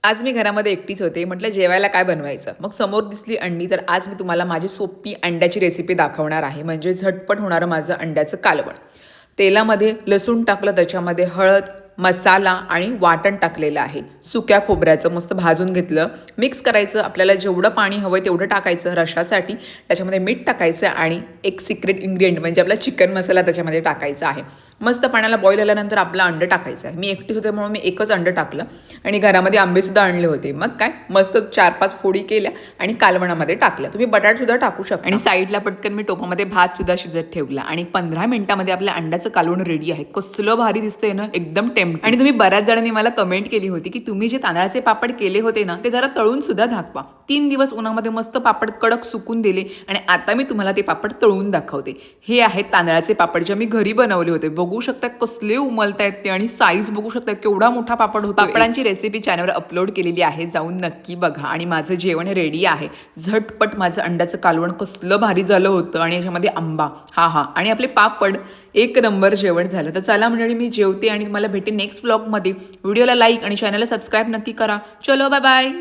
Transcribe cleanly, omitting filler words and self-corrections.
आज मी घरामध्ये एकटीच होते. म्हटलं जेवायला काय बनवायचं? मग समोर दिसली अंडी, तर आज मी तुम्हाला माझी सोपी अंड्याची रेसिपी दाखवणार आहे. म्हणजे झटपट होणारं माझं अंड्याचं कालवण. तेलामध्ये लसूण टाकलं, त्याच्यामध्ये हळद, मसाला आणि वाटण टाकलेलं आहे. सुक्या खोबऱ्याचं मस्त भाजून घेतलं. मिक्स करायचं. आपल्याला जेवढं पाणी हवं आहे तेवढं टाकायचं रशासाठी. त्याच्यामध्ये मीठ टाकायचं आणि एक सिक्रेट इन्ग्रेडियंट म्हणजे आपला चिकन मसाला त्याच्यामध्ये टाकायचा आहे. मस्त पाण्याला बॉईल झाल्यानंतर आपलं अंडं टाकायचं आहे. मी एकटीच होते म्हणून मी एकच अंडं टाकलं आणि घरामध्ये आंबेसुद्धा आणले होते. मग काय मस्त 4-5 फोडी केल्या आणि कालवणामध्ये टाकल्या. तुम्ही बटाटासुद्धा टाकू शकता. आणि साईडला पटकन मी टोपामध्ये भातसुद्धा शिजत ठेवला आणि 15 मिनिटामध्ये आपल्या अंड्याचं कालवण रेडी आहे. कसलं भारी दिसतंय ना, एकदम टेम्प्टिंग. आणि तुम्ही बऱ्याच जणांनी मला कमेंट केली होती की तुम्ही जे तांदळाचे पापड केले होते ना, ते जरा तळून सुद्धा दाखवा. 3 दिवस उन्हामध्ये मस्त पापड कडक सुकून दिले आणि आता मी तुम्हाला ते पापड तळून दाखवते. हे आहेत तांदळाचे पापड जे मी घरी बनवले होते. बघू शकता कसले उमलतायत ते आणि साईज बघू शकता केवढा मोठा पापड होता. पापडांची रेसिपी चॅनलवर अपलोड केलेली आहे, जाऊन नक्की बघा. आणि माझं जेवण रेडी आहे. झटपट माझं अंड्याचं कालवण कसलं भारी झालं होतं आणि याच्यामध्ये आंबा हा आणि आपले पापड, एक नंबर जेवण झालं. तर चला मंडळी, मी जेवते आणि तुम्हाला भेटेन नेक्स्ट व्लॉगमध्ये. व्हिडिओला लाईक आणि चॅनलला सबस्क्राईब नक्की करा. चलो बाय बाय.